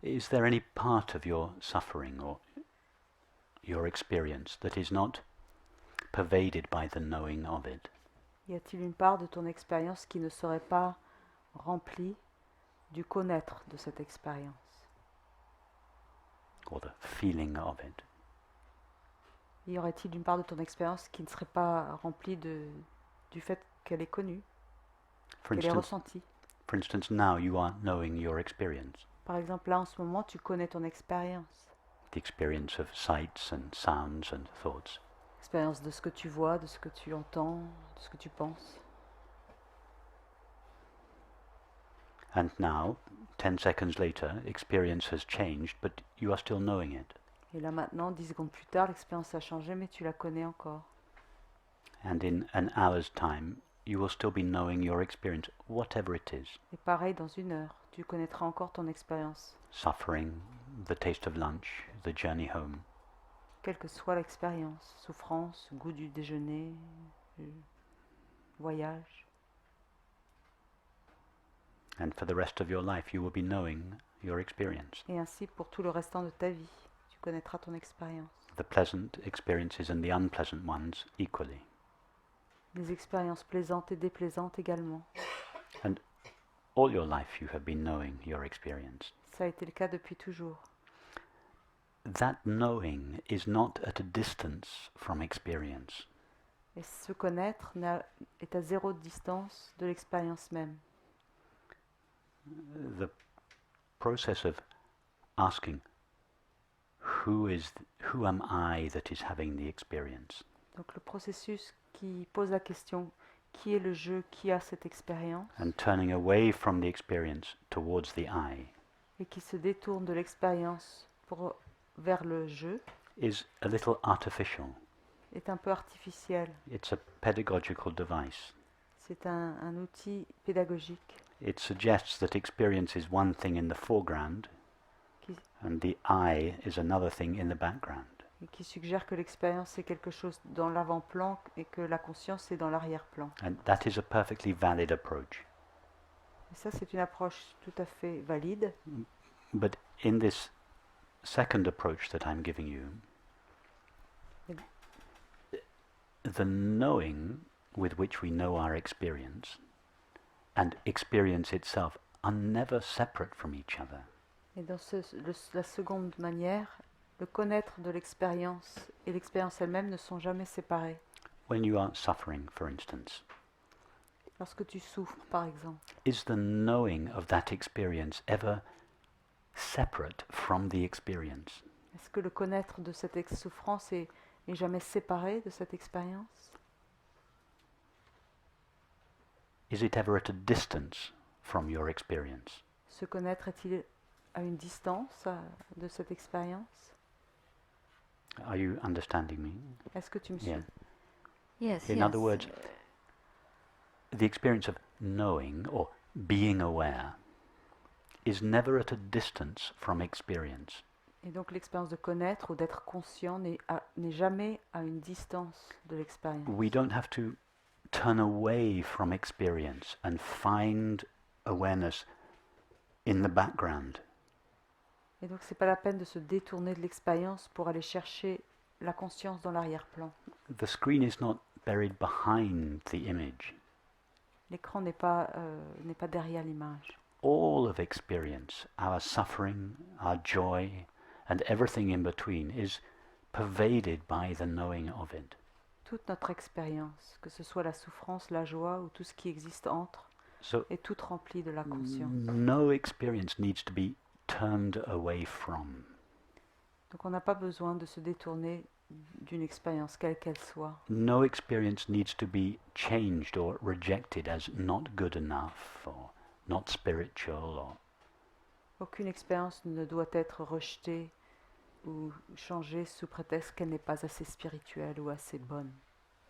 Is there any part of your suffering or your experience that is not pervaded by the knowing of it? Y a-t-il une part de ton expérience qui ne serait pas remplie du connaître de cette expérience? Or the feeling of it? Y aurait-il une part de ton expérience qui ne serait pas remplie du fait qu'elle est connue, qu'elle est ressentie? For instance, now you are knowing your experience. Par exemple, là en ce moment, tu connais ton expérience. The experience of sights and sounds and thoughts. Expérience de ce que tu vois, de ce que tu entends, de ce que tu penses. And now, 10 seconds later, experience has changed, but you are still knowing it. Et là maintenant, 10 secondes plus tard, l'expérience a changé, mais tu la connais encore. And in an hour's time, you will still be knowing your experience, whatever it is. Et pareil, dans une heure, tu connaîtras encore ton expérience. Suffering, the taste of lunch, the journey home. Quelle que soit l'expérience, souffrance, goût du déjeuner, voyage. And for the rest of your life, you will be knowing your experience. Et ainsi pour tout le restant de ta vie, tu connaîtras ton expérience. The pleasant experiences and the unpleasant ones equally. Les expériences plaisantes et déplaisantes également. And all your life you have been knowing your experience. Ça a été le cas depuis toujours. That knowing is not at a distance from experience. Et se connaître est à zéro distance de l'expérience même. The process of asking, who am I that is having the experience? Donc le processus qui pose la question, qui est le je qui a cette expérience? And turning away from the experience towards the I. Et qui se détourne de l'expérience vers le je. Is a little artificial. Est un peu artificiel. It's a pedagogical device. C'est un outil pédagogique. It suggests that experience is one thing in the foreground and the I is another thing in the background. Et qui suggère que l'expérience est quelque chose dans l'avant-plan et que la conscience est dans l'arrière-plan. And that is a perfectly valid approach. Et ça, c'est une approche tout à fait valide. But in this second approach that I'm giving you, the knowing with which we know our experience and experience itself are never separate from each other. Et dans la seconde manière, le connaître de l'expérience et l'expérience elle-même ne sont jamais séparés. When you are suffering, for instance, lorsque tu souffres, par exemple, is the knowing of that experience ever separate from the experience? Est-ce que le connaître de cette souffrance est jamais séparé de cette expérience? Is it ever at a distance from your experience? Se connaître est-il à une distance de cette expérience? Are you understanding me? Est-ce que tu me suis? Yeah. Yes. In other words, the experience of knowing or being aware is never at a distance from experience. Et donc l'expérience de connaître ou d'être conscient n'est jamais à une distance de l'expérience. We don't have to turn away from experience and find awareness in the background. Et donc c'est pas la peine de se détourner de l'expérience pour aller chercher la conscience dans l'arrière-plan. The screen is not buried behind the image. L'écran n'est pas derrière l'image. All of experience, our suffering, our joy, and everything in between is pervaded by the knowing of it. Toute notre expérience, que ce soit la souffrance, la joie ou tout ce qui existe entre, est toute remplie de la conscience. No experience needs to be turned away from. Donc on n'a pas besoin de se détourner d'une expérience, quelle qu'elle soit. No experience needs to be changed or rejected as not good enough or not spiritual or aucune expérience ne doit être rejetée ou changée sous prétexte qu'elle n'est pas assez spirituelle ou assez bonne.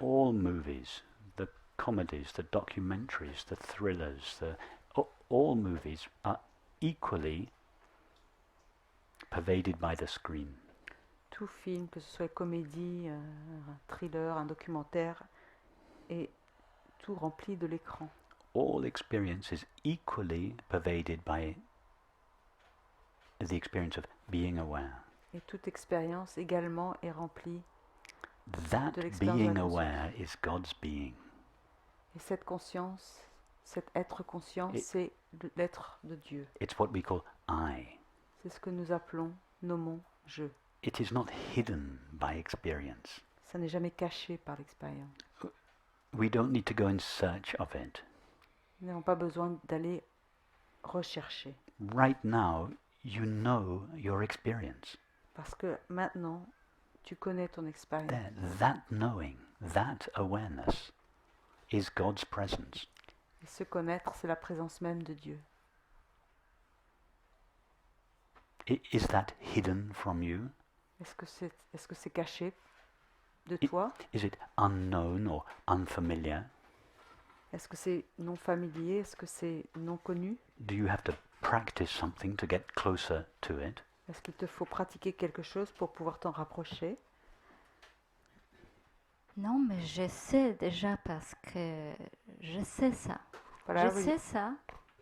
All movies, the comedies, the documentaries, the thrillers, all movies are equally pervaded by the screen. Tout film, que ce soit une comédie, un thriller, un documentaire, est tout rempli de l'écran. All experience is equally pervaded by the experience of being aware. Et toute expérience également est remplie That de l'expérience de being la conscience. aware is God's being. Et cette conscience, cet être conscient, Et- c'est l'être de Dieu. It's what we call I. C'est ce que nous nommons je. It is not hidden by experience. Ça n'est jamais caché par l'expérience. We don't need to go in search of it. Nous n'avons pas besoin d'aller rechercher. Right now, you know your experience. Parce que maintenant, tu connais ton expérience. There, that knowing, that awareness is God's presence. Et se connaître, c'est la présence même de Dieu. Is that hidden from you? Est-ce que c'est caché de It- toi? Is it unknown or unfamiliar? Est-ce que c'est non familier? Est-ce que c'est non connu? Do you have to practice something to get closer to it? Est-ce qu'il te faut pratiquer quelque chose pour pouvoir t'en rapprocher? Non, mais je sais déjà parce que je sais ça. Voilà, Je oui. sais ça.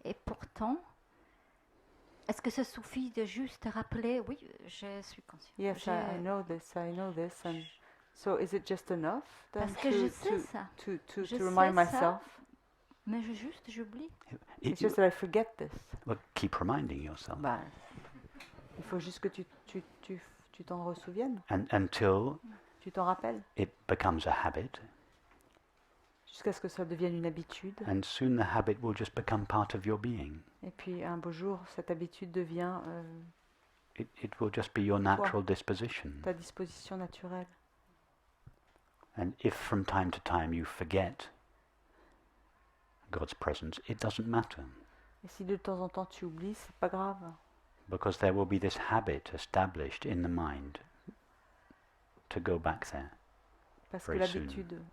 Et pourtant, est-ce que ça suffit de juste rappeler, oui, je suis consciente. Yes, I know this, and so is it just enough then Parce que je sais ça. to Je remind sais ça. myself? Mais j'oublie. It's just that I forget this. Well, keep reminding yourself. Bah, il faut juste que tu t'en ressouviennes, And until tu t'en rappelles, it becomes a habit, jusqu'à ce que ça devienne une habitude. and soon the habit will just become part of your being. Et puis un beau jour, cette habitude devient It will just be your natural disposition. ta disposition naturelle. And if from time to time you forget God's presence, it doesn't matter, Et si de temps en temps tu oublies, c'est pas grave. because there will be this habit established in the mind to go back there. Parce que Very soon.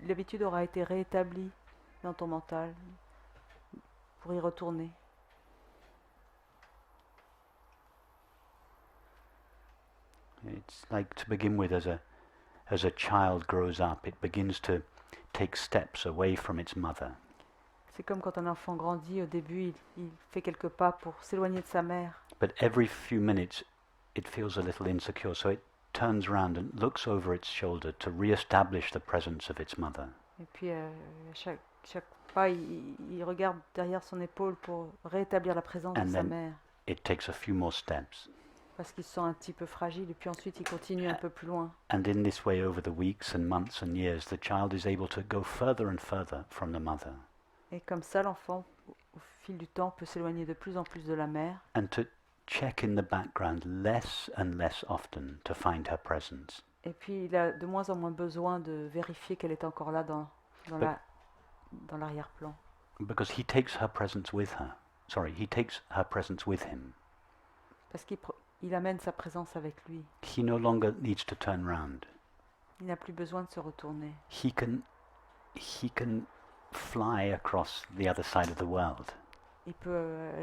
l'habitude aura été réétablie dans ton mental pour y retourner. It's like, to begin with, as a child grows up, it begins to take steps away from its mother. C'est comme quand un enfant grandit, au début il fait quelques pas pour s'éloigner de sa mère. But every few minutes it feels a little insecure, so it turns around and looks over its shoulder to re-establish the presence of its mother. Et puis chaque pas, il regarde derrière son épaule pour rétablir la présence And de sa then- mère. It takes a few more steps. Parce qu'il se sent un petit peu fragile, et puis ensuite il continue un peu plus loin. And in this way, over the weeks and months and years, the child is able to go further and further from the mother, Et comme ça, l'enfant, au fil du temps, peut s'éloigner de plus en plus de la mère, and to check in the background less and less often to find her presence. et puis il a de moins en moins besoin de vérifier qu'elle est encore là dans l'arrière-plan. Because he takes her presence with her. Sorry, he takes her presence with him. Parce qu'il amène sa présence avec lui. He no longer needs to turn round. Il n'a plus besoin de se retourner. He can fly across the other side of the world. Il peut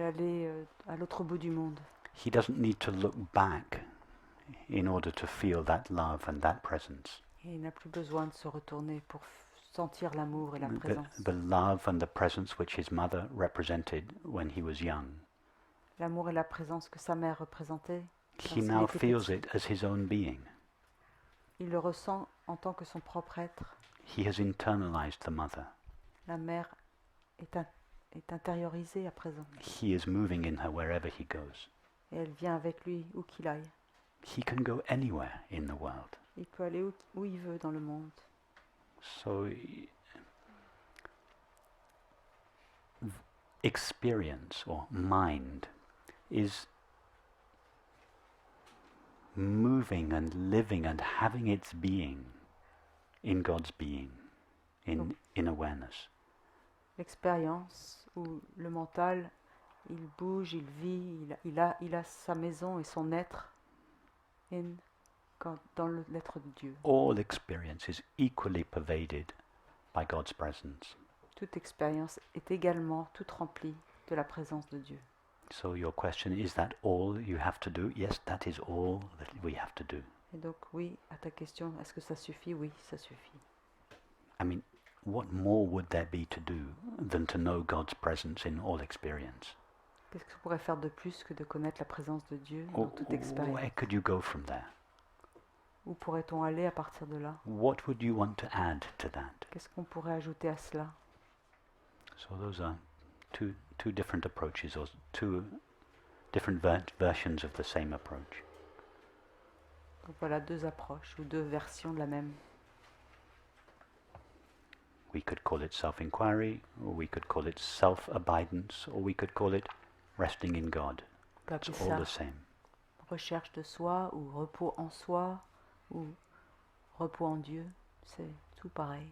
aller à l'autre bout du monde. He doesn't need to look back in order to feel that love and that presence. Et il n'a plus besoin de se retourner pour sentir l'amour et la présence. The love and the presence which his mother represented when he was young. L'amour et la présence que sa mère représentait. He Lorsqu'il now était feels petit. it as his own being. Il le ressent en tant que son propre être. He has internalized the mother. La mère est intériorisée à présent. He is moving in her wherever he goes. Et elle vient avec lui où qu'il aille. He can go anywhere in the world. Il peut aller où il veut dans le monde. So experience or mind is moving and living and having its being in God's being, in awareness. L'expérience où le mental, il bouge, il vit, il a sa maison et son être dans l'être de Dieu. All experience is equally pervaded by God's presence. Toute expérience est également toute remplie de la présence de Dieu. So your question, is that all you have to do? Yes, that is all that we have to do. Et donc oui, à ta question, est-ce que ça suffit? Oui, ça suffit. I mean, what more would there be to do than to know God's presence in all experience? Qu'est-ce qu'on pourrait faire de plus que de connaître la présence de Dieu dans toute Where expérience? could you go from there? Où pourrait-on aller à partir de là? What would you want to add to that? Qu'est-ce qu'on pourrait ajouter à cela? So those are two different approaches, or two different versions of the same approach. Donc voilà deux approches ou deux versions de la même. We could call it self-inquiry, or we could call it self-abidance, or we could call it resting in God. On peut It's appeler all ça the same. recherche de soi ou repos en soi ou repos en Dieu. C'est tout pareil.